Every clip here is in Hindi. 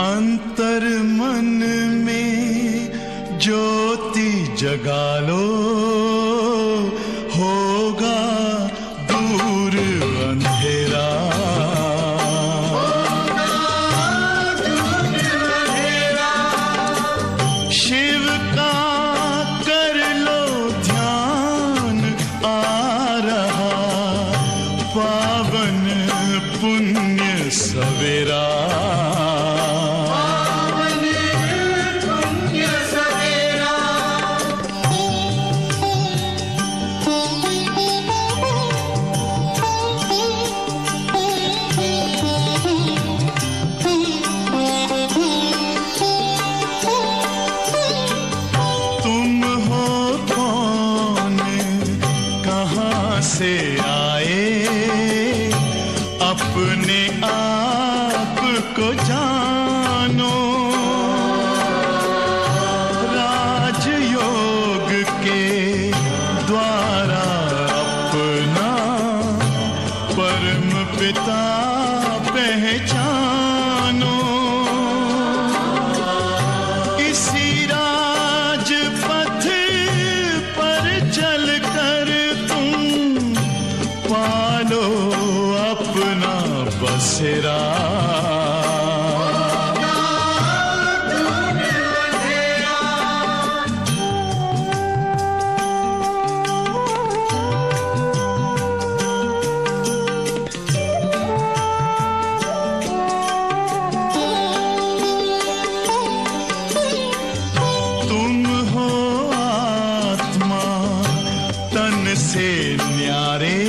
अंतर मन में ज्योति जगा लो, होगा दूर अंधेरा। शिव का कर लो ध्यान, आ रहा पावन पुण्य सवेरा। से आए अपने आप को जानो, राजयोग के द्वारा अपना परम पिता पहचानो। इसी राजपथ पर चलकर पालो अपना बसेरा। तुम हो आत्मा तन से न्यारे,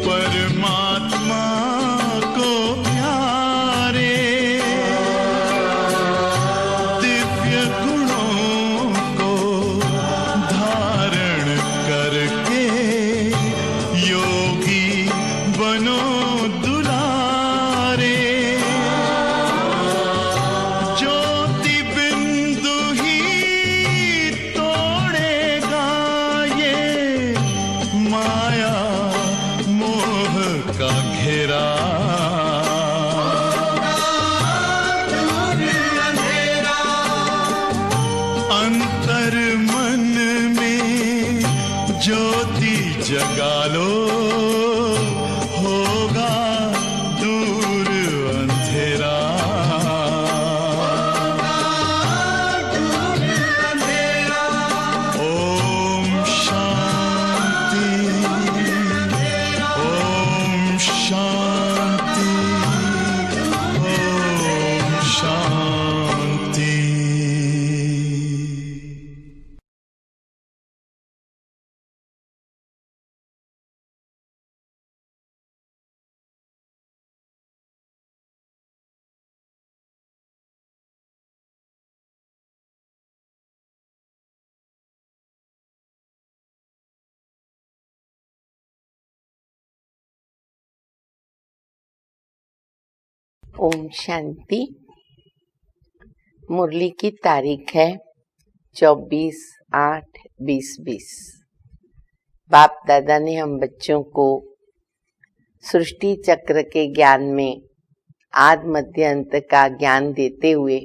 परमात्मा को प्यारे। दिव्य गुणों को धारण करके योगी बनो दुलारे। ज्योति बिंदु ही तोड़ेगा ये माया मोह का घेरा। अंतर मन में ज्योति जगा लो, होगा दूर अंधेरा। ओम शांति, ओम शांति, ओम शांति। ओम शांति। मुरली की तारीख है 24/8/2020। बाप दादा ने हम बच्चों को सृष्टि चक्र के ज्ञान में आदि मध्य अंत का ज्ञान देते हुए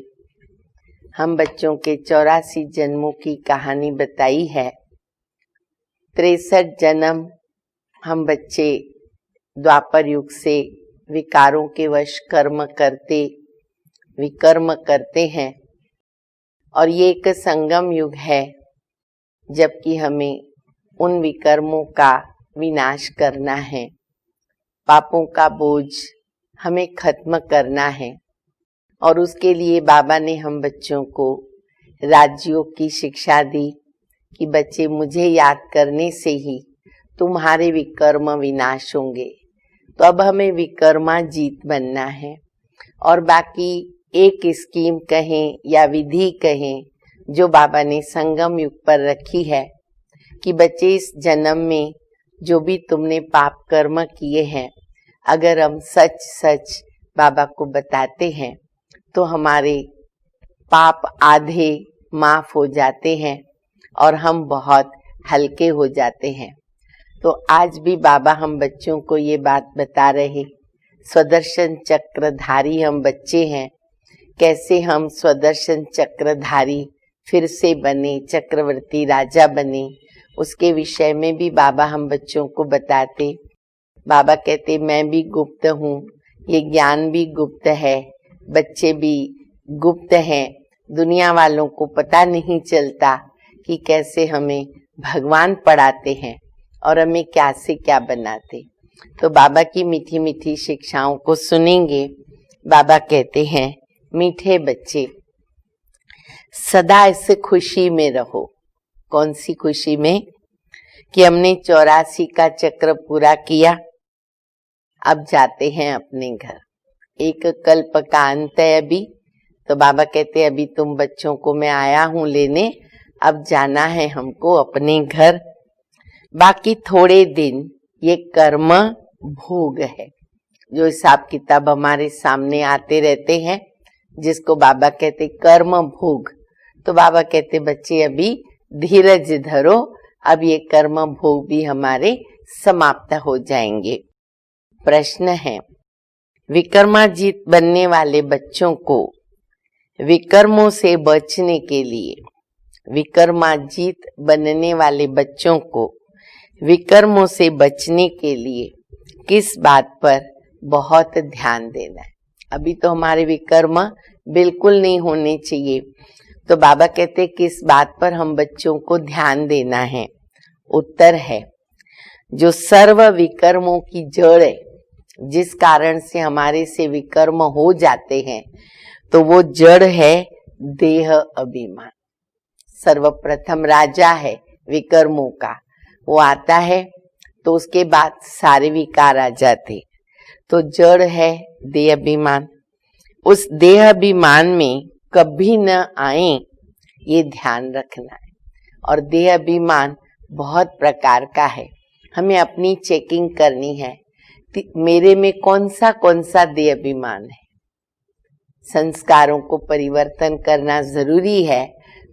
हम बच्चों के 84 जन्मों की कहानी बताई है। 63 जन्म हम बच्चे द्वापर युग से विकारों के वश कर्म करते विकर्म करते हैं, और ये एक संगम युग है जबकि हमें उन विकर्मों का विनाश करना है। पापों का बोझ हमें खत्म करना है, और उसके लिए बाबा ने हम बच्चों को राजयोग की शिक्षा दी कि बच्चे मुझे याद करने से ही तुम्हारे विकर्म विनाश होंगे। तो अब हमें विकर्मा जीत बनना है, और बाकी एक स्कीम कहें या विधि कहें जो बाबा ने संगम युग पर रखी है कि बच्चे इस जन्म में जो भी तुमने पाप कर्म किए हैं, अगर हम सच सच बाबा को बताते हैं तो हमारे पाप आधे माफ हो जाते हैं और हम बहुत हल्के हो जाते हैं। तो आज भी बाबा हम बच्चों को ये बात बता रहे स्वदर्शन चक्रधारी हम बच्चे हैं, कैसे हम स्वदर्शन चक्रधारी फिर से बने, चक्रवर्ती राजा बने, उसके विषय में भी बाबा हम बच्चों को बताते। बाबा कहते मैं भी गुप्त हूँ, ये ज्ञान भी गुप्त है, बच्चे भी गुप्त हैं, दुनिया वालों को पता नहीं चलता कि कैसे हमें भगवान पढ़ाते हैं और हमें क्या से क्या बनाते। तो बाबा की मीठी मीठी शिक्षाओं को सुनेंगे। बाबा कहते हैं मीठे बच्चे सदा इस खुशी में रहो। कौन सी खुशी में? कि हमने 84 का चक्र पूरा किया, अब जाते हैं अपने घर, एक कल्प का अंत है अभी। तो बाबा कहते अभी तुम बच्चों को मैं आया हूं लेने, अब जाना है हमको अपने घर। बाकी थोड़े दिन ये कर्म भोग है, जो हिसाब किताब हमारे सामने आते रहते हैं, जिसको बाबा कहते कर्म भोग। तो बाबा कहते बच्चे अभी धीरज धरो, अब ये कर्म भोग भी हमारे समाप्त हो जाएंगे। प्रश्न है, विक्रमाजीत बनने वाले बच्चों को विकर्मों से बचने के लिए, विक्रमाजीत बनने वाले बच्चों को विकर्मों से बचने के लिए किस बात पर बहुत ध्यान देना है? अभी तो हमारे विकर्म बिल्कुल नहीं होने चाहिए, तो बाबा कहते किस बात पर हम बच्चों को ध्यान देना है? उत्तर है, जो सर्व विकर्मों की जड़ है, जिस कारण से हमारे से विकर्म हो जाते हैं, तो वो जड़ है देह अभिमान। सर्वप्रथम राजा है विकर्मों का, वो आता है तो उसके बाद सारे विकार आ जाते। तो जड़ है देह अभिमान। उस देह अभिमान में कभी न आए, ये ध्यान रखना है। और देह अभिमान बहुत प्रकार का है, हमें अपनी चेकिंग करनी है, मेरे में कौन सा देह अभिमान है। संस्कारों को परिवर्तन करना जरूरी है,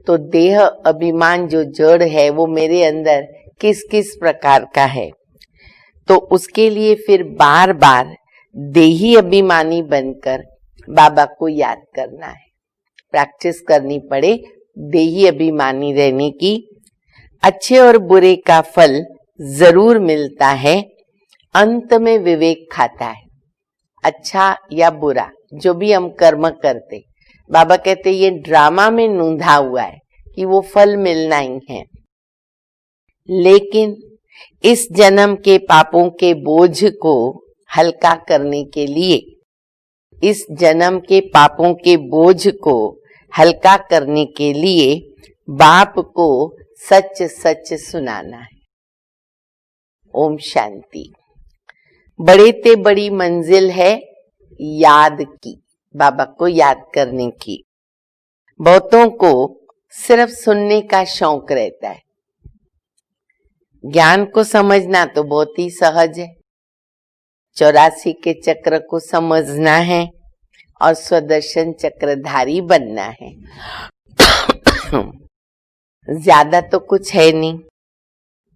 तो देह अभिमान जो जड़ है वो मेरे अंदर किस किस प्रकार का है, तो उसके लिए फिर बार बार देही अभिमानी बनकर बाबा को याद करना है, प्रैक्टिस करनी पड़े देही अभिमानी रहने की। अच्छे और बुरे का फल जरूर मिलता है, अंत में विवेक खाता है। अच्छा या बुरा जो भी हम कर्म करते, बाबा कहते ये ड्रामा में नूंधा हुआ है कि वो फल मिलना ही है, लेकिन इस जन्म के पापों के बोझ को हल्का करने के लिए, इस जन्म के पापों के बोझ को हल्का करने के लिए बाप को सच सच सुनाना है। ओम शांति। बड़े ते बड़ी मंजिल है याद की, बाबा को याद करने की। बहुतों को सिर्फ सुनने का शौक रहता है, ज्ञान को समझना तो बहुत ही सहज है। 84 के चक्र को समझना है और स्वदर्शन चक्रधारी बनना है। ज्यादा तो कुछ है नहीं,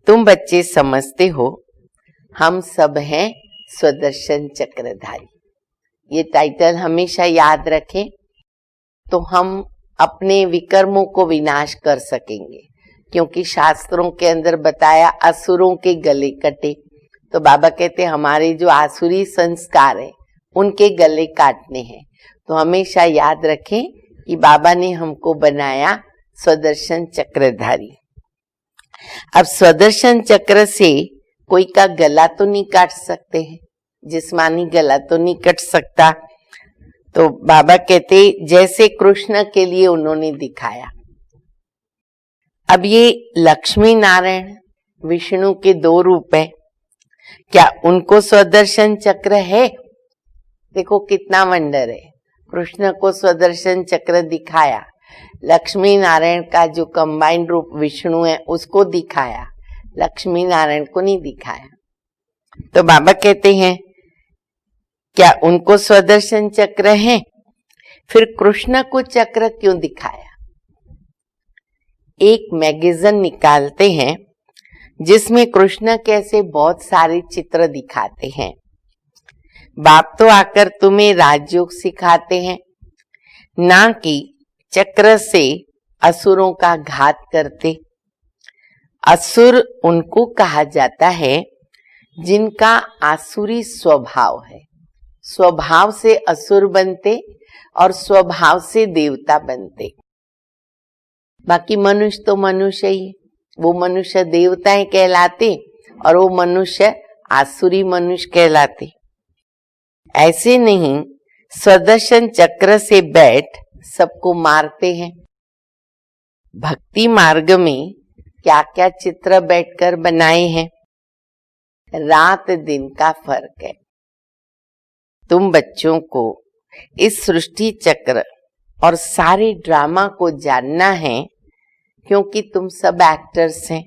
तुम बच्चे समझते हो हम सब हैं स्वदर्शन चक्रधारी। ये टाइटल हमेशा याद रखें, तो हम अपने विकर्मों को विनाश कर सकेंगे, क्योंकि शास्त्रों के अंदर बताया असुरों के गले कटे। तो बाबा कहते हमारे जो आसुरी संस्कार है उनके गले काटने हैं। तो हमेशा याद रखें कि बाबा ने हमको बनाया स्वदर्शन चक्रधारी। अब स्वदर्शन चक्र से कोई का गला तो नहीं काट सकते हैं, जिस्मानी गला तो नहीं कट सकता। तो बाबा कहते जैसे कृष्ण के लिए उन्होंने दिखाया। अब ये लक्ष्मी नारायण विष्णु के 2 रूप है, क्या उनको स्वदर्शन चक्र है? देखो कितना वंडर है, कृष्ण को स्वदर्शन चक्र दिखाया, लक्ष्मी नारायण का जो कंबाइंड रूप विष्णु है उसको दिखाया, लक्ष्मी नारायण को नहीं दिखाया। तो बाबा कहते हैं क्या उनको स्वदर्शन चक्र है? फिर कृष्ण को चक्र क्यों दिखाया? एक मैगजीन निकालते हैं जिसमें कृष्ण कैसे बहुत सारे चित्र दिखाते हैं। बाप तो आकर तुम्हें राजयोग सिखाते हैं, ना कि चक्र से असुरों का घात करते। असुर उनको कहा जाता है जिनका आसुरी स्वभाव है। स्वभाव से असुर बनते और स्वभाव से देवता बनते। बाकी मनुष्य तो मनुष्य ही, वो मनुष्य देवताएं कहलाते और वो मनुष्य आसुरी मनुष्य कहलाते। ऐसे नहीं स्वदर्शन चक्र से बैठ सबको मारते हैं। भक्ति मार्ग में क्या क्या चित्र बैठकर बनाए हैं, रात दिन का फर्क है। तुम बच्चों को इस सृष्टि चक्र और सारे ड्रामा को जानना है, क्योंकि तुम सब एक्टर्स हैं।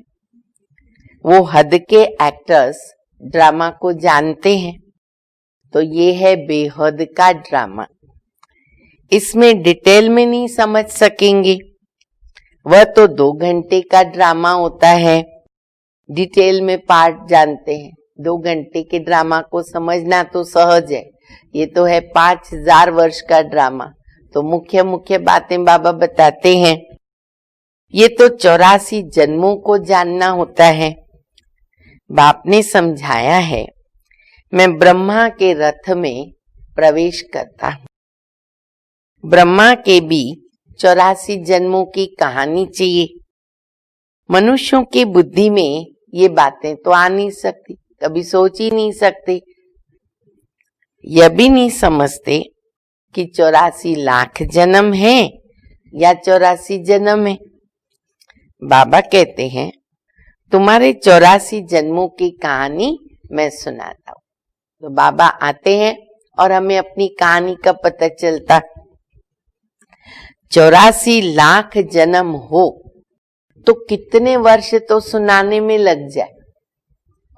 वो हद के एक्टर्स ड्रामा को जानते हैं, तो ये है बेहद का ड्रामा। इसमें डिटेल में नहीं समझ सकेंगे, वह तो 2 घंटे का ड्रामा होता है। डिटेल में पार्ट जानते हैं। 2 घंटे के ड्रामा को समझना तो सहज है, ये तो है 5000 वर्ष का ड्रामा। तो मुख्य मुख्य बातें बाबा बताते हैं। ये तो 84 जन्मों को जानना होता है। बाप ने समझाया है, मैं ब्रह्मा के रथ में प्रवेश करता हूँ। ब्रह्मा के भी 84 जन्मों की कहानी चाहिए। मनुष्यों की बुद्धि में ये बातें तो आ नहीं सकती, कभी सोच ही नहीं सकते। यह भी नहीं समझते कि 84 लाख जन्म है या 84 जन्म है। बाबा कहते हैं, तुम्हारे 84 जन्मों की कहानी मैं सुनाता हूँ। तो बाबा आते हैं और हमें अपनी कहानी का पता चलता। 84 लाख जन्म हो तो कितने वर्ष तो सुनाने में लग जाए,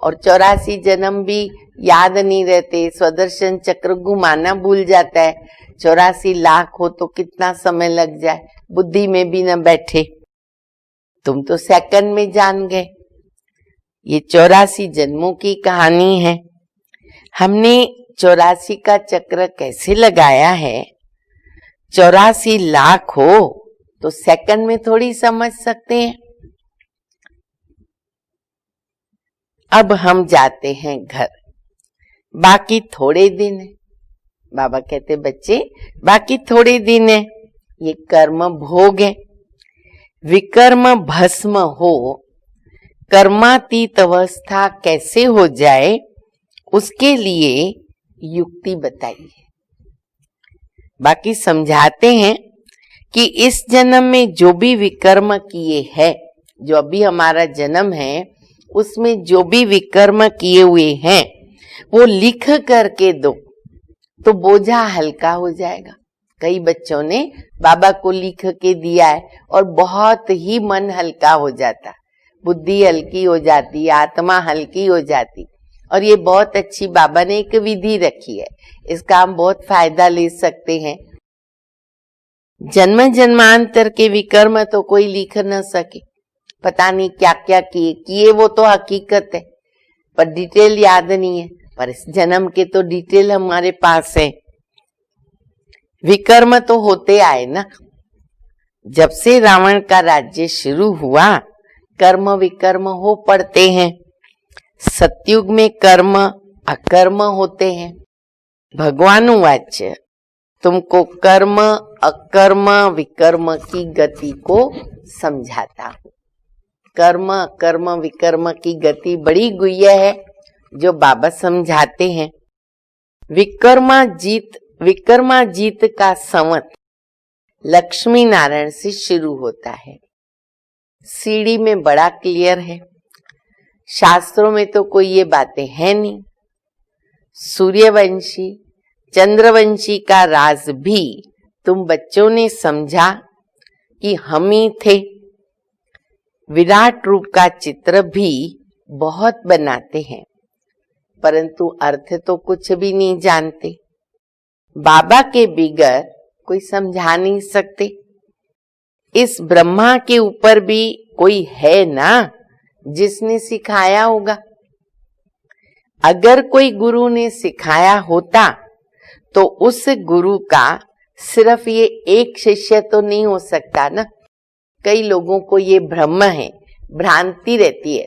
और 84 जन्म भी याद नहीं रहते। स्वदर्शन चक्र घुमाना भूल जाता है। 84 लाख हो तो कितना समय लग जाए, बुद्धि में भी न बैठे। तुम तो सेकंड में जान गए। ये 84 जन्मों की कहानी है। हमने 84 का चक्र कैसे लगाया है। 84 लाख हो तो सेकंड में थोड़ी समझ सकते हैं। अब हम जाते हैं घर, बाकी थोड़े दिन है। बाबा कहते, बच्चे बाकी थोड़े दिन है, ये कर्म भोग है। विकर्म भस्म हो, कर्मातीत अवस्था कैसे हो जाए, उसके लिए युक्ति बताई है। बाकी समझाते हैं कि इस जन्म में जो भी विकर्म किए हैं, जो अभी हमारा जन्म है उसमें जो भी विकर्म किए हुए हैं वो लिख करके दो तो बोझा हल्का हो जाएगा। कई बच्चों ने बाबा को लिख के दिया है और बहुत ही मन हल्का हो जाता, बुद्धि हल्की हो जाती, आत्मा हल्की हो जाती। और ये बहुत अच्छी बाबा ने एक विधि रखी है, इसका हम बहुत फायदा ले सकते हैं। जन्म जन्मांतर के विकर्म तो कोई लिख न सके, पता नहीं क्या क्या किए वो तो हकीकत है, पर डिटेल याद नहीं है। पर इस जन्म के तो डिटेल हमारे पास है। विकर्म तो होते आए ना, जब से रावण का राज्य शुरू हुआ कर्म विकर्म हो पड़ते हैं। सतयुग में कर्म अकर्म होते हैं। भगवान वाच्य तुमको कर्म अकर्म विकर्म की गति को समझाता हूं। कर्म अकर्म विकर्म की गति बड़ी गुह्य है जो बाबा समझाते हैं। विकर्माजीत का संवत लक्ष्मी नारायण से शुरू होता है। सीढ़ी में बड़ा क्लियर है, शास्त्रों में तो कोई ये बातें है नहीं। सूर्यवंशी चंद्रवंशी का राज भी तुम बच्चों ने समझा कि हम ही थे। विराट रूप का चित्र भी बहुत बनाते हैं, परंतु अर्थ तो कुछ भी नहीं जानते। बाबा के बिगर कोई समझा नहीं सकते। इस ब्रह्मा के ऊपर भी कोई है ना जिसने सिखाया होगा। अगर कोई गुरु ने सिखाया होता तो उस गुरु का सिर्फ ये एक शिष्य तो नहीं हो सकता ना। कई लोगों को ये भ्रम है, भ्रांति रहती है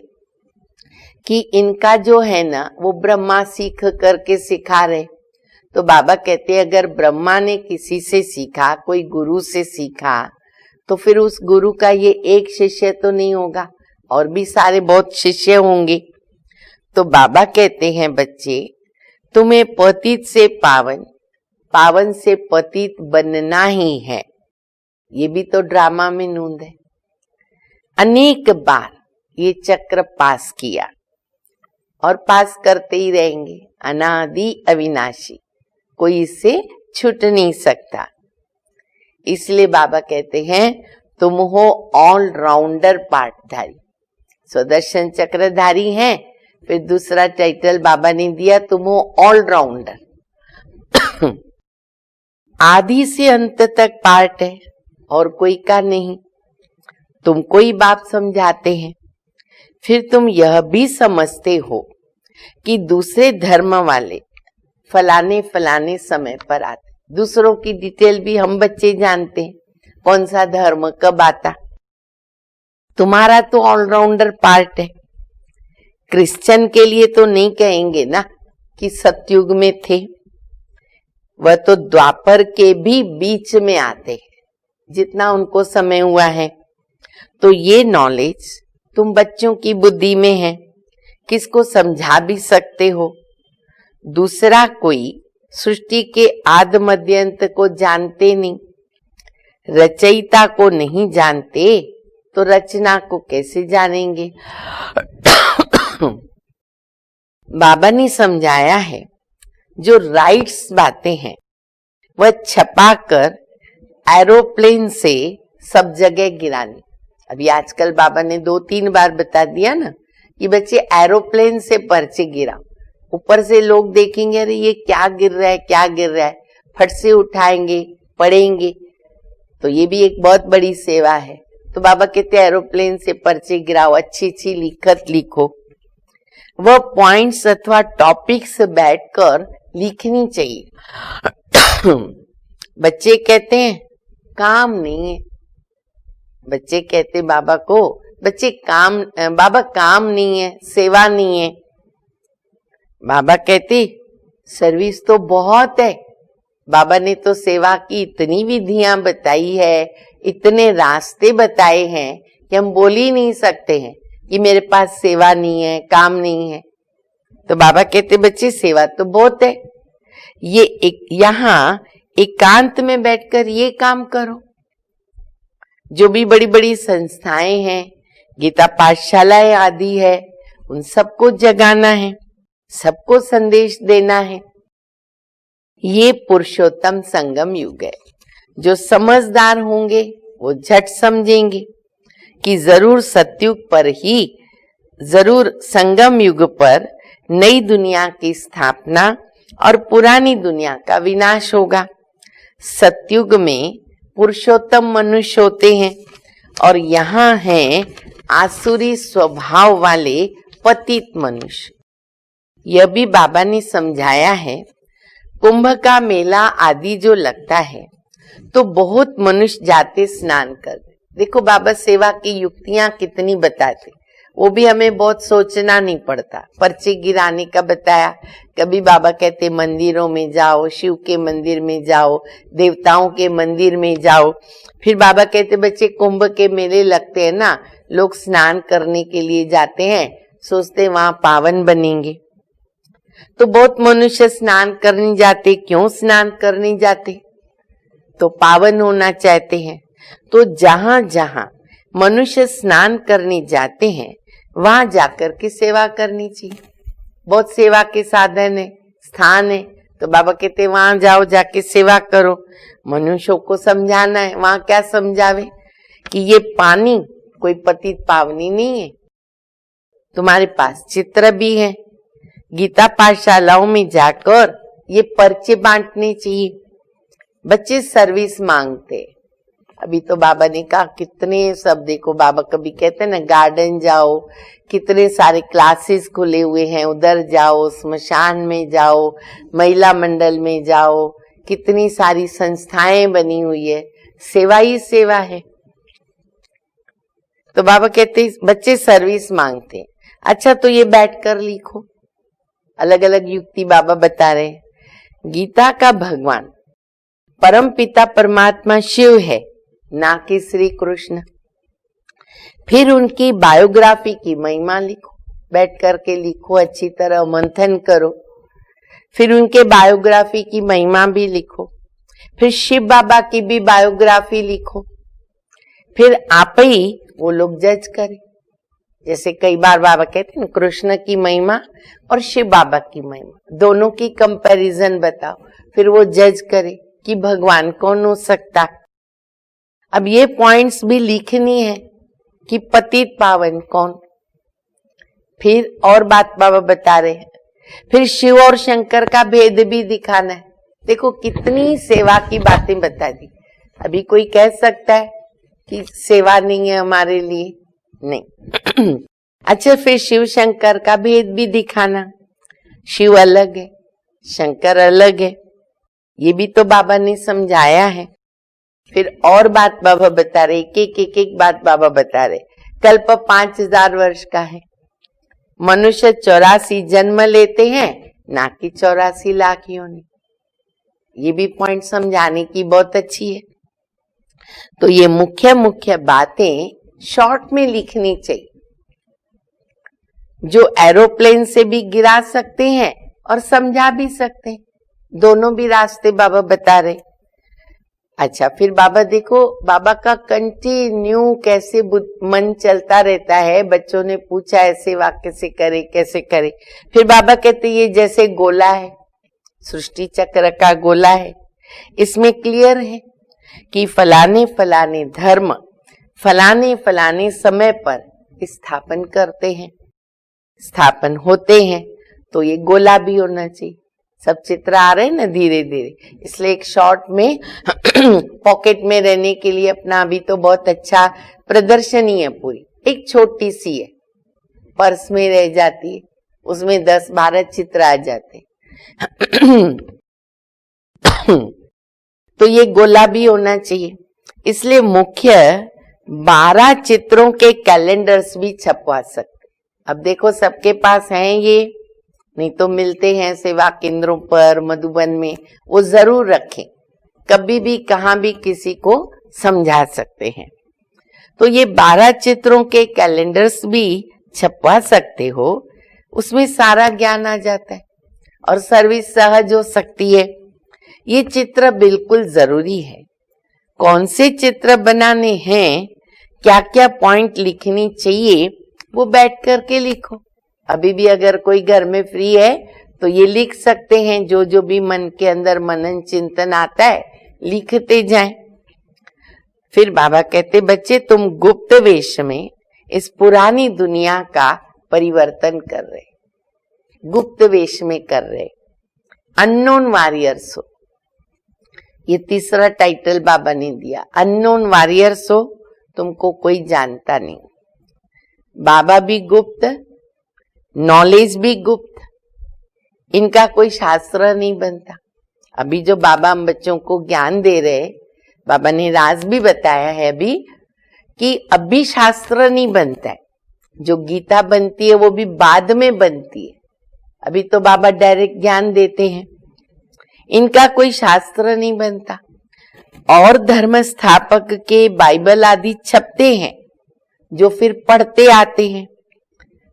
कि इनका जो है ना वो ब्रह्मा सीख करके सिखा रहे। तो बाबा कहते हैं अगर ब्रह्मा ने किसी से सीखा, कोई गुरु से सीखा, तो फिर उस गुरु का ये एक शिष्य तो नहीं होगा, और भी सारे बहुत शिष्य होंगे। तो बाबा कहते हैं बच्चे, तुम्हें पतित से पावन, पावन से पतित बनना ही है। ये भी तो ड्रामा में नूंद है। अनेक बार ये चक्र पास किया और पास करते ही रहेंगे, अनादि अविनाशी, कोई इससे छूट नहीं सकता। इसलिए बाबा कहते हैं तुम हो ऑलराउंडर पार्टधारी, सुदर्शन चक्रधारी हैं। फिर दूसरा टाइटल बाबा ने दिया, तुम हो ऑलराउंडर। आदि से अंत तक पार्ट है और कोई का नहीं। तुमको ही बाप समझाते हैं। फिर तुम यह भी समझते हो कि दूसरे धर्म वाले फलाने फलाने समय पर आते। दूसरों की डिटेल भी हम बच्चे जानते हैं, कौन सा धर्म कब आता। तुम्हारा तो ऑलराउंडर पार्ट है। क्रिश्चियन के लिए तो नहीं कहेंगे ना कि सतयुग में थे, वह तो द्वापर के भी बीच में आते हैं, जितना उनको समय हुआ है। तो ये नॉलेज तुम बच्चों की बुद्धि में है, किसको समझा भी सकते हो। दूसरा कोई सृष्टि के आद मध्य अंत को जानते नहीं, रचयिता को नहीं जानते, तो रचना को कैसे जानेंगे। बाबा ने समझाया है जो राइट्स बातें हैं वह छपाकर एरोप्लेन से सब जगह गिरानी। अभी आजकल बाबा ने 2-3 बार बता दिया ना कि बच्चे एरोप्लेन से पर्चे गिराओ। ऊपर से लोग देखेंगे अरे ये क्या गिर रहा है, क्या गिर रहा है, फट से उठाएंगे, पढ़ेंगे। तो ये भी एक बहुत बड़ी सेवा है। तो बाबा कहते हैं एरोप्लेन से पर्चे गिराओ, अच्छी अच्छी लिखत लिखो। वह पॉइंट्स अथवा टॉपिक्स बैठकर लिखनी चाहिए। बच्चे कहते हैं काम नहीं है। बच्चे कहते बाबा को, बच्चे काम, बाबा काम नहीं है, सेवा नहीं है। बाबा कहते सर्विस तो बहुत है। बाबा ने तो सेवा की इतनी विधियां बताई है, इतने रास्ते बताए हैं कि हम बोल ही नहीं सकते हैं कि मेरे पास सेवा नहीं है, काम नहीं है। तो बाबा कहते बच्चे सेवा तो बहुत है, ये यहाँ एकांत में बैठकर ये काम करो। जो भी बड़ी बड़ी संस्थाएं हैं, गीता पाठशालाएं आदि है, उन सबको जगाना है, सबको संदेश देना है। ये पुरुषोत्तम संगम युग है। जो समझदार होंगे वो झट समझेंगे कि जरूर सतयुग पर ही, जरूर संगम युग पर नई दुनिया की स्थापना और पुरानी दुनिया का विनाश होगा। सतयुग में पुरुषोत्तम मनुष्य होते हैं और यहाँ हैं आसुरी स्वभाव वाले पतित मनुष्य। यह भी बाबा ने समझाया है। कुंभ का मेला आदि जो लगता है तो बहुत मनुष्य जाते स्नान करते। देखो बाबा सेवा की युक्तियां कितनी बताते, वो भी हमें बहुत सोचना नहीं पड़ता। पर्चे गिराने का बताया। कभी बाबा कहते मंदिरों में जाओ, शिव के मंदिर में जाओ, देवताओं के मंदिर में जाओ। फिर बाबा कहते बच्चे कुंभ के मेले लगते हैं ना, लोग स्नान करने के लिए जाते हैं, सोचते वहां पावन बनेंगे। तो बहुत मनुष्य स्नान करने जाते। क्यों स्नान करने जाते? तो पावन होना चाहते हैं। तो जहां जहां मनुष्य स्नान करने जाते हैं वहां जाकर के सेवा करनी चाहिए। बहुत सेवा के साधन है, स्थान है। तो बाबा कहते वहां जाओ, जाके सेवा करो। मनुष्यों को समझाना है, वहां क्या समझावे कि ये पानी कोई पतित पावनी नहीं है। तुम्हारे पास चित्र भी है। गीता पाठशालाओं में जाकर ये पर्चे बांटने चाहिए। बच्चे सर्विस मांगते, अभी तो बाबा ने कहा कितने सब देखो, बाबा कभी कहते हैं ना गार्डन जाओ, कितने सारे क्लासेस खुले हुए हैं, उधर जाओ, स्मशान में जाओ, महिला मंडल में जाओ, कितनी सारी संस्थाएं बनी हुई है, सेवा ही सेवा है। तो बाबा कहते बच्चे सर्विस मांगते हैं, अच्छा तो ये बैठ कर लिखो। अलग अलग युक्ति बाबा बता रहे हैं। गीता का भगवान परम पिता परमात्मा शिव है, ना कि श्री कृष्ण। फिर उनकी बायोग्राफी की महिमा लिखो, बैठ करके लिखो, अच्छी तरह मंथन करो। फिर उनके बायोग्राफी की महिमा भी लिखो। फिर शिव बाबा की भी बायोग्राफी लिखो। फिर आप ही वो लोग जज करें। जैसे कई बार बाबा कहते हैं ना, कृष्ण की महिमा और शिव बाबा की महिमा, दोनों की कंपैरिजन बताओ, फिर वो जज करे कि भगवान कौन हो सकता। अब ये पॉइंट्स भी लिखनी है कि पतित पावन कौन। फिर और बात बाबा बता रहे हैं, फिर शिव और शंकर का भेद भी दिखाना है। देखो कितनी सेवा की बातें बता दी। अभी कोई कह सकता है कि सेवा नहीं है हमारे लिए, नहीं। अच्छा फिर शिव शंकर का भेद भी दिखाना। शिव अलग है, शंकर अलग है, ये भी तो बाबा ने समझाया है। फिर और बात बाबा बता रहे, एक बात बाबा बता रहे। कल्प 5000 वर्ष का है, मनुष्य 84 जन्म लेते हैं, ना कि 84 लाख योनि। ये भी पॉइंट समझाने की बहुत अच्छी है। तो ये मुख्य मुख्य बातें शॉर्ट में लिखनी चाहिए, जो एरोप्लेन से भी गिरा सकते हैं और समझा भी सकते हैं। दोनों भी रास्ते बाबा बता रहे। अच्छा फिर बाबा देखो, बाबा का कंटिन्यू कैसे मन चलता रहता है। बच्चों ने पूछा ऐसे वाक्य से करे, कैसे करे। फिर बाबा कहते ये जैसे गोला है, सृष्टि चक्र का गोला है, इसमें क्लियर है कि फलाने फलाने धर्म फलाने फलाने समय पर स्थापन करते हैं, स्थापन होते हैं। तो ये गोला भी होना चाहिए। सब चित्र आ रहे हैं ना धीरे धीरे, इसलिए एक शॉर्ट में पॉकेट में रहने के लिए अपना अभी तो बहुत अच्छा प्रदर्शनी है पूरी। एक छोटी सी है, पर्स में रह जाती है, उसमें 10-12 चित्र आ जाते। तो ये गोला भी होना चाहिए। इसलिए मुख्य 12 चित्रों के कैलेंडर्स भी छपवा सकते। अब देखो सबके पास हैं ये, नहीं तो मिलते हैं सेवा केंद्रों पर, मधुबन में, वो जरूर रखें। कभी भी कहाँ भी किसी को समझा सकते हैं। तो ये 12 चित्रों के कैलेंडर्स भी छपवा सकते हो, उसमें सारा ज्ञान आ जाता है और सर्विस सहज हो सकती है। ये चित्र बिल्कुल जरूरी है। कौन से चित्र बनाने हैं, क्या क्या पॉइंट लिखनी चाहिए, वो बैठ करके लिखो। अभी भी अगर कोई घर में फ्री है तो ये लिख सकते हैं। जो जो भी मन के अंदर मनन चिंतन आता है लिखते जाएं। फिर बाबा कहते बच्चे तुम गुप्त वेश में इस पुरानी दुनिया का परिवर्तन कर रहे, गुप्त वेश में कर रहे, अननोन वॉरियर्स हो। ये तीसरा टाइटल बाबा ने दिया, अननोन वॉरियर्स हो, तुमको कोई जानता नहीं। बाबा भी गुप्त, नॉलेज भी गुप्त, इनका कोई शास्त्र नहीं बनता। अभी जो बाबा हम बच्चों को ज्ञान दे रहे, बाबा ने राज भी बताया है अभी कि अभी शास्त्र नहीं बनता है। जो गीता बनती है वो भी बाद में बनती है। अभी तो बाबा डायरेक्ट ज्ञान देते हैं, इनका कोई शास्त्र नहीं बनता। और धर्म स्थापक के बाइबल आदि छपते हैं, जो फिर पढ़ते आते हैं,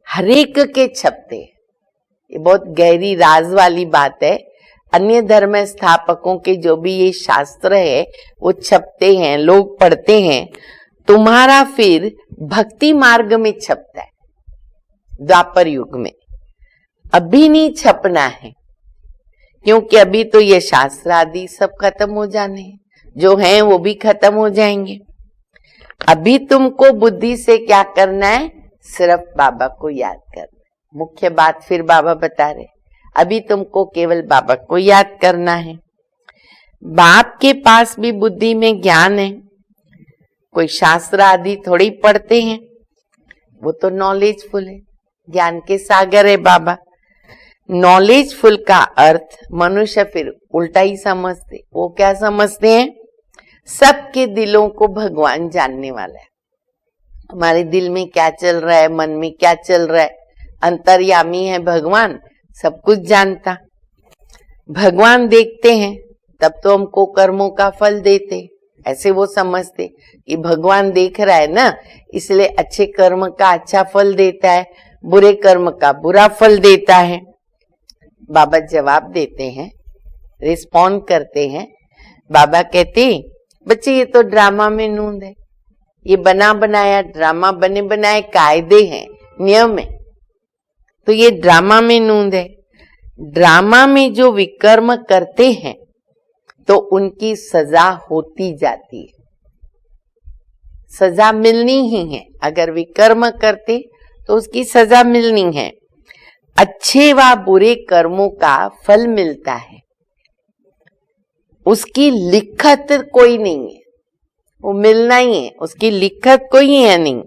हरेक के छपते हैं। ये बहुत गहरी राज वाली बात है। अन्य धर्म स्थापकों के जो भी ये शास्त्र है वो छपते हैं, लोग पढ़ते हैं। तुम्हारा फिर भक्ति मार्ग में छपता है, द्वापर युग में। अभी नहीं छपना है, क्योंकि अभी तो ये शास्त्र आदि सब खत्म हो जाने हैं, जो हैं वो भी खत्म हो जाएंगे। अभी तुमको बुद्धि से क्या करना है, सिर्फ बाबा को याद करना। मुख्य बात फिर बाबा बता रहे, अभी तुमको केवल बाबा को याद करना है। बाप के पास भी बुद्धि में ज्ञान है, कोई शास्त्र आदि थोड़ी पढ़ते हैं, वो तो नॉलेजफुल है, ज्ञान के सागर है बाबा। नॉलेजफुल का अर्थ मनुष्य फिर उल्टा ही समझते। वो क्या समझते हैं? सबके दिलों को भगवान जानने वाला है, हमारे दिल में क्या चल रहा है, मन में क्या चल रहा है, अंतर्यामी है भगवान, सब कुछ जानता। भगवान देखते हैं तब तो हमको कर्मों का फल देते, ऐसे वो समझते कि भगवान देख रहा है ना, इसलिए अच्छे कर्म का अच्छा फल देता है, बुरे कर्म का बुरा फल देता है। बाबा जवाब देते हैं, रिस्पॉन्ड करते हैं। बाबा कहते बच्चे ये तो ड्रामा में नूंद है, ये बना बनाया ड्रामा, बने बनाए कायदे हैं, नियम है, तो ये ड्रामा में नूंद है। ड्रामा में जो विकर्म करते हैं तो उनकी सजा होती जाती है, सजा मिलनी ही है। अगर विकर्म करते तो उसकी सजा मिलनी है। अच्छे व बुरे कर्मों का फल मिलता है, उसकी लिखत कोई नहीं है, वो मिलना ही है, उसकी लिखत कोई है नहीं।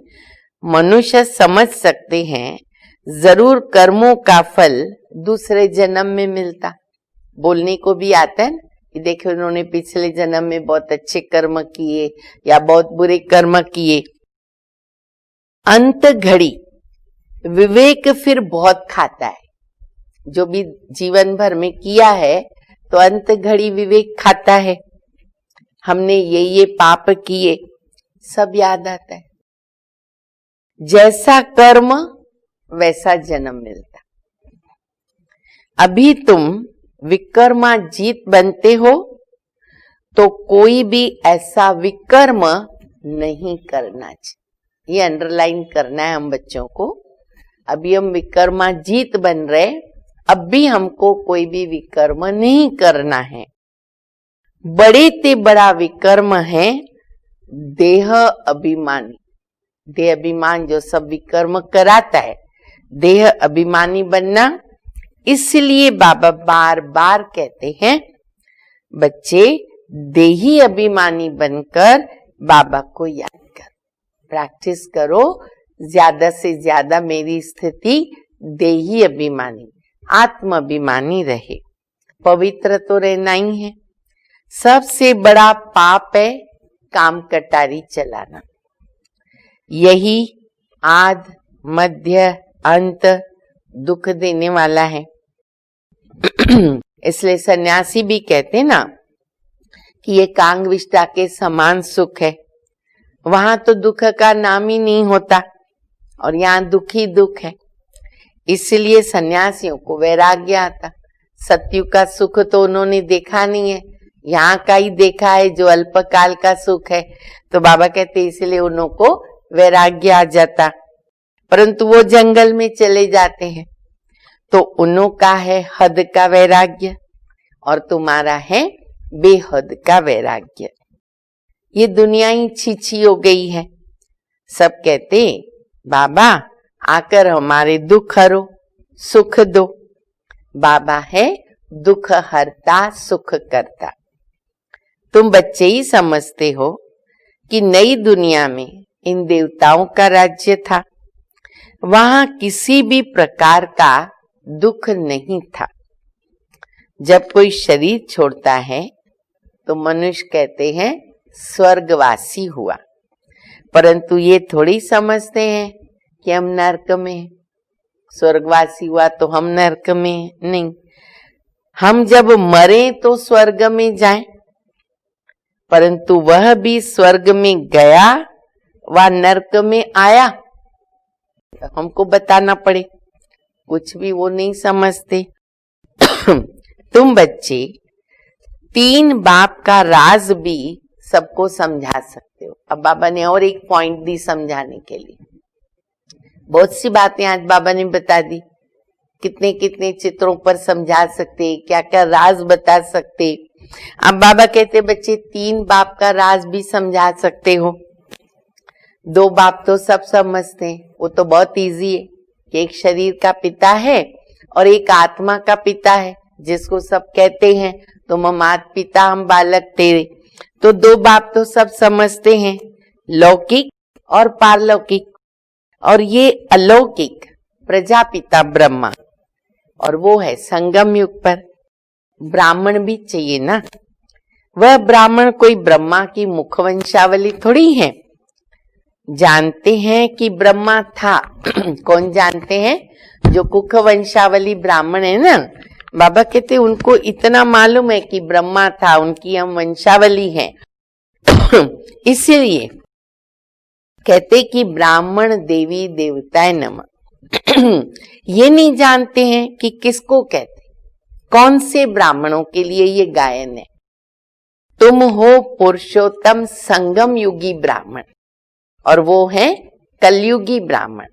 मनुष्य समझ सकते हैं जरूर कर्मों का फल दूसरे जन्म में मिलता। बोलने को भी आता है ना कि देखो उन्होंने पिछले जन्म में बहुत अच्छे कर्म किए या बहुत बुरे कर्म किए। अंत घड़ी विवेक फिर बहुत खाता है, जो भी जीवन भर में किया है तो अंत घड़ी विवेक खाता है। हमने ये पाप किए सब याद आता है, जैसा कर्म वैसा जन्म मिलता। अभी तुम विकर्माजीत बनते हो तो कोई भी ऐसा विकर्म नहीं करना चाहिए, ये अंडरलाइन करना है हम बच्चों को। अभी हम विकर्माजीत बन रहे, अब भी हमको कोई भी विकर्म नहीं करना है। बड़े ते बड़ा विकर्म है देह अभिमानी। देह अभिमान जो सब विकर्म कराता है, देह अभिमानी बनना। इसलिए बाबा बार बार कहते हैं बच्चे देही अभिमानी बनकर बाबा को याद करो, प्रैक्टिस करो ज्यादा से ज्यादा मेरी स्थिति देही अभिमानी, आत्म अभिमानी रहे। पवित्र तो रहना ही है। सबसे बड़ा पाप है काम कटारी चलाना, यही आद मध्य अंत दुख देने वाला है। इसलिए सन्यासी भी कहते ना कि ये कांग विष्टा के समान सुख है, वहां तो दुख का नाम ही नहीं होता और यहाँ दुख ही दुख है। इसलिए सन्यासियों को वैराग्य आता। सत्युग का सुख तो उन्होंने देखा नहीं है, यहाँ का ही देखा है जो अल्पकाल का सुख है। तो बाबा कहते इसलिए उन्हों को वैराग्य आ जाता, परंतु वो जंगल में चले जाते हैं तो उन्हों का है हद का वैराग्य और तुम्हारा है बेहद का वैराग्य। ये दुनिया ही छीछी हो गई है। सब कहते बाबा आकर हमारे दुख हरो, सुख दो। बाबा है दुख हरता सुख करता। तुम बच्चे ही समझते हो कि नई दुनिया में इन देवताओं का राज्य था, वहां किसी भी प्रकार का दुख नहीं था। जब कोई शरीर छोड़ता है तो मनुष्य कहते हैं स्वर्गवासी हुआ, परंतु ये थोड़ी समझते हैं कि हम नरक में, स्वर्गवासी हुआ तो हम नरक में नहीं। हम जब मरे तो स्वर्ग में जाएं, परंतु वह भी स्वर्ग में गया व नरक में आया हमको बताना पड़े, कुछ भी वो नहीं समझते। तुम बच्चे 3 बाप का राज भी सबको समझा सकते हो। अब बाबा ने और एक पॉइंट दी समझाने के लिए। बहुत सी बातें आज बाबा ने बता दी, कितने कितने चित्रों पर समझा सकते, क्या क्या राज बता सकते। अब बाबा कहते बच्चे 3 बाप का राज भी समझा सकते हो। 2 बाप तो सब समझते हैं, वो तो बहुत इजी है कि एक शरीर का पिता है और एक आत्मा का पिता है, जिसको सब कहते हैं तुम मात पिता हम बालक तेरे। तो 2 बाप तो सब समझते हैं, लौकिक और पारलौकिक, और ये अलौकिक प्रजापिता ब्रह्मा, और वो है संगम युग पर। ब्राह्मण भी चाहिए ना, वह ब्राह्मण कोई ब्रह्मा की मुखवंशावली थोड़ी है। जानते हैं कि ब्रह्मा था कौन जानते हैं? जो कुख वंशावली ब्राह्मण है ना, बाबा कहते उनको इतना मालूम है कि ब्रह्मा था, उनकी हम वंशावली है। इसलिए कहते कि ब्राह्मण देवी देवताए नमः। ये नहीं जानते हैं कि किसको कहते, कौन से ब्राह्मणों के लिए ये गायन है। तुम हो पुरुषोत्तम संगम युगी ब्राह्मण, और वो है कलयुगी ब्राह्मण।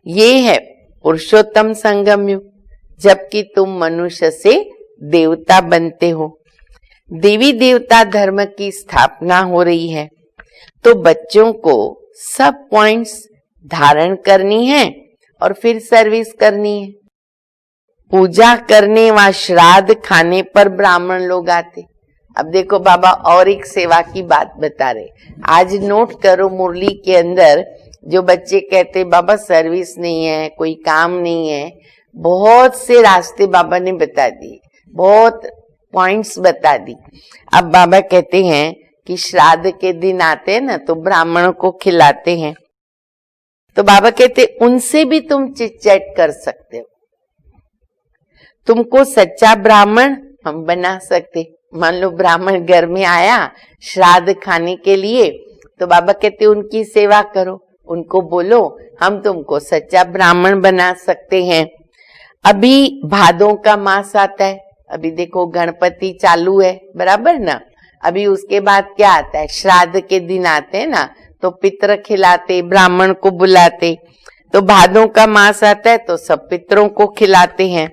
ये है पुरुषोत्तम संगम युग, जबकि तुम मनुष्य से देवता बनते हो। देवी देवता धर्म की स्थापना हो रही है, तो बच्चों को सब पॉइंट्स धारण करनी है और फिर सर्विस करनी है। पूजा करने व श्राद्ध खाने पर ब्राह्मण लोग आते। अब देखो बाबा और एक सेवा की बात बता रहे, आज नोट करो मुरली के अंदर जो बच्चे कहते बाबा सर्विस नहीं है, कोई काम नहीं है, बहुत से रास्ते बाबा ने बता दिए, बहुत पॉइंट्स बता दी। अब बाबा कहते हैं कि श्राद्ध के दिन आते हैं ना, तो ब्राह्मणों को खिलाते हैं, तो बाबा कहते उनसे भी तुम चिट चैट कर सकते हो। तुमको सच्चा ब्राह्मण हम बना सकते। मान लो ब्राह्मण घर में आया श्राद्ध खाने के लिए, तो बाबा कहते उनकी सेवा करो, उनको बोलो हम तुमको सच्चा ब्राह्मण बना सकते हैं। अभी भादों का मास आता है, अभी देखो गणपति चालू है, बराबर ना। अभी उसके बाद क्या आता है? श्राद्ध के दिन आते हैं ना, तो पितर खिलाते, ब्राह्मण को बुलाते। तो भादों का मास आता है तो सब पितरों को खिलाते हैं।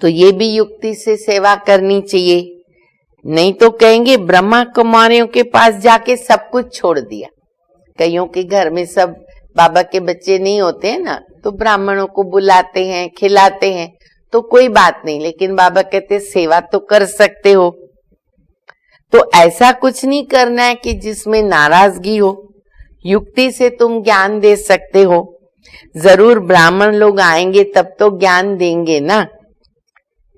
तो ये भी युक्ति से सेवा करनी चाहिए, नहीं तो कहेंगे ब्रह्मा कुमारियों के पास जाके सब कुछ छोड़ दिया। कईयों के घर में सब बाबा के बच्चे नहीं होते हैं ना, तो ब्राह्मणों को बुलाते हैं, खिलाते हैं, तो कोई बात नहीं, लेकिन बाबा कहते सेवा तो कर सकते हो। तो ऐसा कुछ नहीं करना है कि जिसमें नाराजगी हो, युक्ति से तुम ज्ञान दे सकते हो। जरूर ब्राह्मण लोग आएंगे तब तो ज्ञान देंगे ना।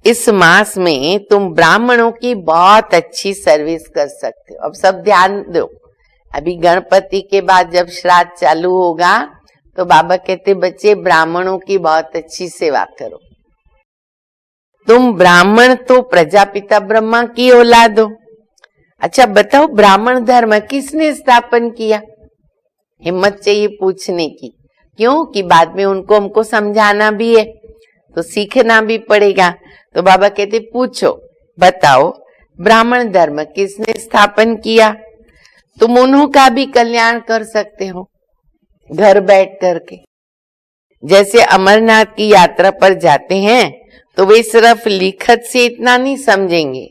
इस मास में तुम ब्राह्मणों की बहुत अच्छी सर्विस कर सकते हो। अब सब ध्यान दो, अभी गणपति के बाद जब श्राद्ध चालू होगा तो बाबा कहते बच्चे ब्राह्मणों की बहुत अच्छी सेवा करो। तुम ब्राह्मण तो प्रजापिता ब्रह्मा की औलाद हो। अच्छा बताओ ब्राह्मण धर्म किसने स्थापन किया? हिम्मत चाहिए पूछने की, क्यों कि बाद में उनको हमको समझाना भी है, तो सीखना भी पड़ेगा। तो बाबा कहते पूछो, बताओ ब्राह्मण धर्म किसने स्थापन किया? तुम उन्हों का भी कल्याण कर सकते हो घर बैठ करके। जैसे अमरनाथ की यात्रा पर जाते हैं तो वे सिर्फ लिखत से इतना नहीं समझेंगे,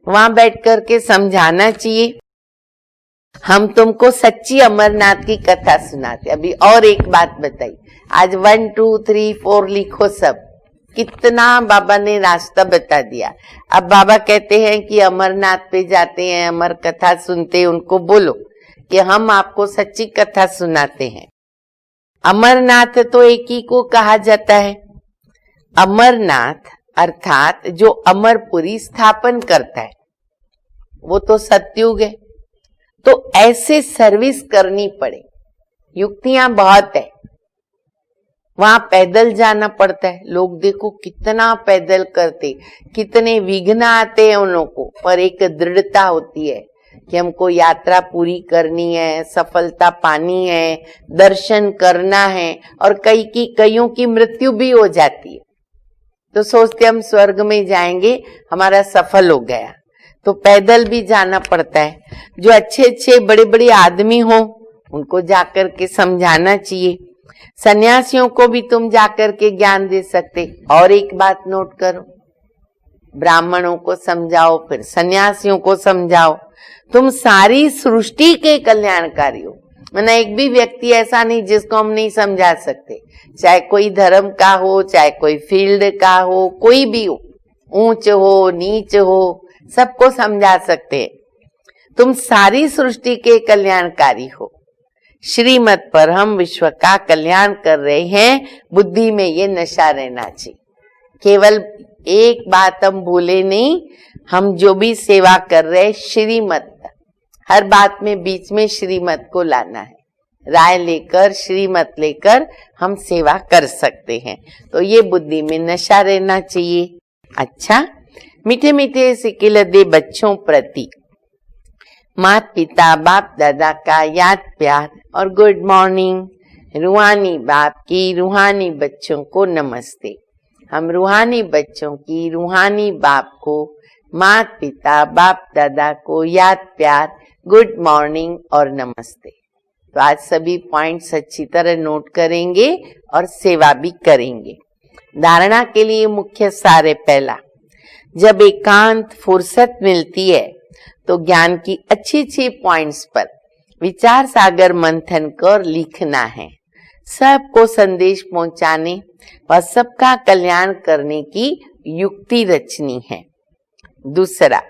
वहां बैठ करके समझाना चाहिए। हम तुमको सच्ची अमरनाथ की कथा सुनाते। अभी और एक बात बताई, आज 1 2 3 4 लिखो सब, कितना बाबा ने रास्ता बता दिया। अब बाबा कहते हैं कि अमरनाथ पे जाते हैं, अमर कथा सुनते हैं, उनको बोलो कि हम आपको सच्ची कथा सुनाते हैं। अमरनाथ तो एक ही को कहा जाता है। अमरनाथ अर्थात जो अमरपुरी स्थापन करता है, वो तो सतयुग है। तो ऐसे सर्विस करनी पड़े, युक्तियां बहुत है। वहां पैदल जाना पड़ता है, लोग देखो कितना पैदल करते, कितने विघ्न आते हैं उन लोगों को, पर एक दृढ़ता होती है कि हमको यात्रा पूरी करनी है, सफलता पानी है, दर्शन करना है। और कईयों की मृत्यु भी हो जाती है, तो सोचते हम स्वर्ग में जाएंगे, हमारा सफल हो गया। तो पैदल भी जाना पड़ता है। जो अच्छे अच्छे बड़े बड़े आदमी हो उनको जाकर के समझाना चाहिए। सन्यासियों को भी तुम जाकर के ज्ञान दे सकते। और एक बात नोट करो, ब्राह्मणों को समझाओ, फिर सन्यासियों को समझाओ, तुम सारी सृष्टि के कल्याणकारी हो। मतलब एक भी व्यक्ति ऐसा नहीं जिसको हम नहीं समझा सकते, चाहे कोई धर्म का हो, चाहे कोई फील्ड का हो, कोई भी हो, ऊंच हो नीच हो, सबको समझा सकते हैं। तुम सारी सृष्टि के कल्याणकारी हो। श्रीमत पर हम विश्व का कल्याण कर रहे हैं, बुद्धि में ये नशा रहना चाहिए। केवल एक बात हम भूले नहीं, हम जो भी सेवा कर रहे हैं श्रीमत, हर बात में बीच में श्रीमत को लाना है। राय लेकर, श्रीमत लेकर हम सेवा कर सकते हैं, तो ये बुद्धि में नशा रहना चाहिए। अच्छा, मीठे मीठे सिकिलदे बच्चों प्रति माता पिता बाप दादा का याद प्यार और गुड मॉर्निंग। रूहानी बाप की रूहानी बच्चों को नमस्ते। हम रूहानी बच्चों की रूहानी बाप को, माता पिता बाप दादा को याद प्यार, गुड मॉर्निंग और नमस्ते। तो आज सभी पॉइंट्स अच्छी तरह नोट करेंगे और सेवा भी करेंगे। धारणा के लिए मुख्य सार है, पहला, जब एकांत फुर्सत मिलती है तो ज्ञान की अच्छी अच्छी पॉइंट्स पर विचार सागर मंथन कर लिखना है। सबको संदेश पहुंचाने व सबका कल्याण करने की युक्ति रचनी है। दूसरा,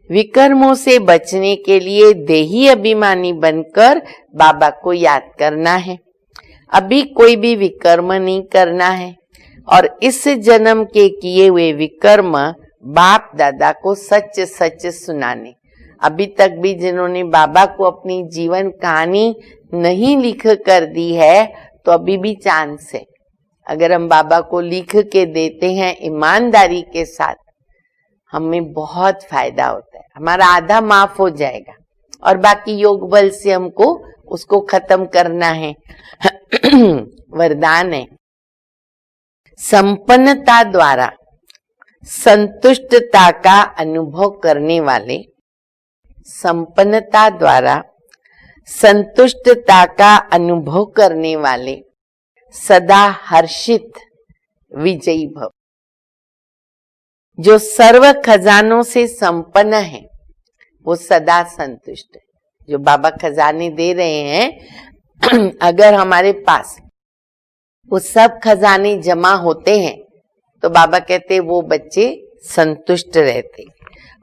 विकर्मों से बचने के लिए देही अभिमानी बनकर बाबा को याद करना है। अभी कोई भी विकर्म नहीं करना है और इस जन्म के किए हुए विकर्म बाप दादा को सच सच सुनाने। अभी तक भी जिन्होंने बाबा को अपनी जीवन कहानी नहीं लिख कर दी है, तो अभी भी चांस है। अगर हम बाबा को लिख के देते हैं ईमानदारी के साथ, हमें बहुत फायदा होता है। हमारा आधा माफ हो जाएगा और बाकी योग बल से हमको उसको खत्म करना है। वरदान है, संपन्नता द्वारा संतुष्टता का अनुभव करने वाले, संपन्नता द्वारा संतुष्टता का अनुभव करने वाले सदा हर्षित विजयी भव। जो सर्व खजानों से संपन्न है वो सदा संतुष्ट है। जो बाबा खजाने दे रहे हैं, अगर हमारे पास वो सब खजाने जमा होते हैं तो बाबा कहते हैं वो बच्चे संतुष्ट रहते।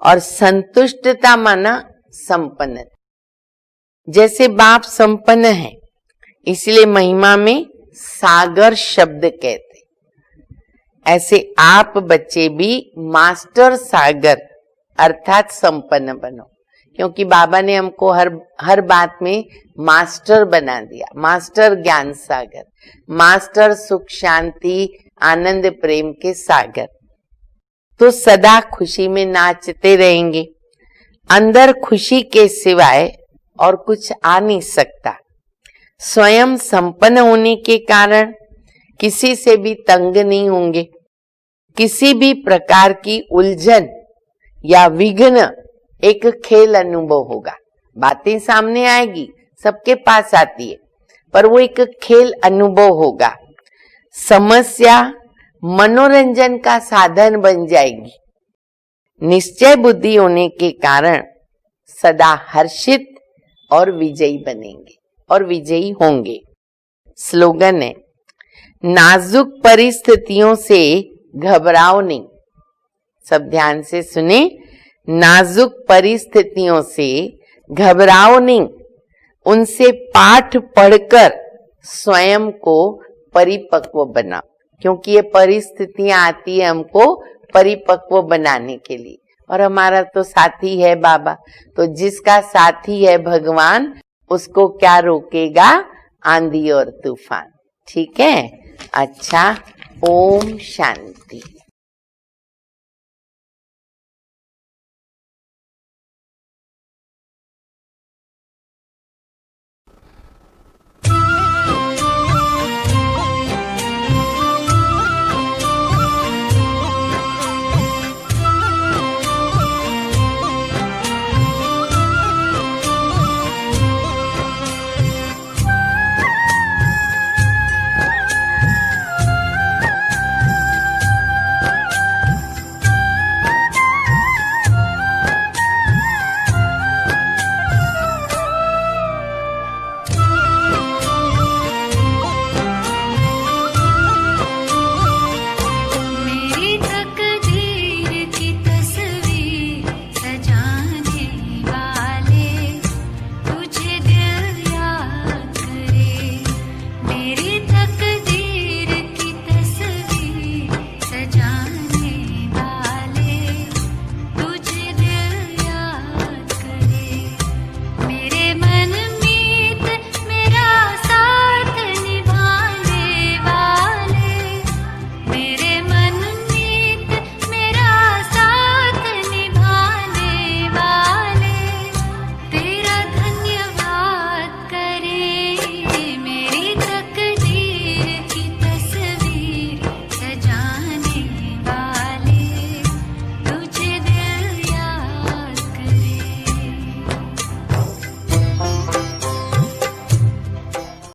और संतुष्टता माना संपन्न। जैसे बाप संपन्न है, इसलिए महिमा में सागर शब्द कहते, ऐसे आप बच्चे भी मास्टर सागर अर्थात संपन्न बनो। क्योंकि बाबा ने हमको हर बात में मास्टर बना दिया। मास्टर ज्ञान सागर, मास्टर सुख शांति आनंद प्रेम के सागर। तो सदा खुशी में नाचते रहेंगे। अंदर खुशी के सिवाय और कुछ आ नहीं सकता। स्वयं संपन्न होने के कारण किसी से भी तंग नहीं होंगे। किसी भी प्रकार की उलझन या विघ्न एक खेल अनुभव होगा। बातें सामने आएगी, सबके पास आती है, पर वो एक खेल अनुभव होगा। समस्या मनोरंजन का साधन बन जाएगी। निश्चय बुद्धि होने के कारण सदा हर्षित और विजयी बनेंगे और विजयी होंगे। स्लोगन है, नाजुक परिस्थितियों से घबराओ नहीं। सब ध्यान से सुने, नाजुक परिस्थितियों से घबराओ नहीं, उनसे पाठ पढ़कर स्वयं को परिपक्व बनाओ। क्योंकि ये परिस्थितियां आती है हमको परिपक्व बनाने के लिए, और हमारा तो साथी है बाबा। तो जिसका साथी है भगवान, उसको क्या रोकेगा? आंधी और तूफान। ठीक है, अच्छा, ओम शांति।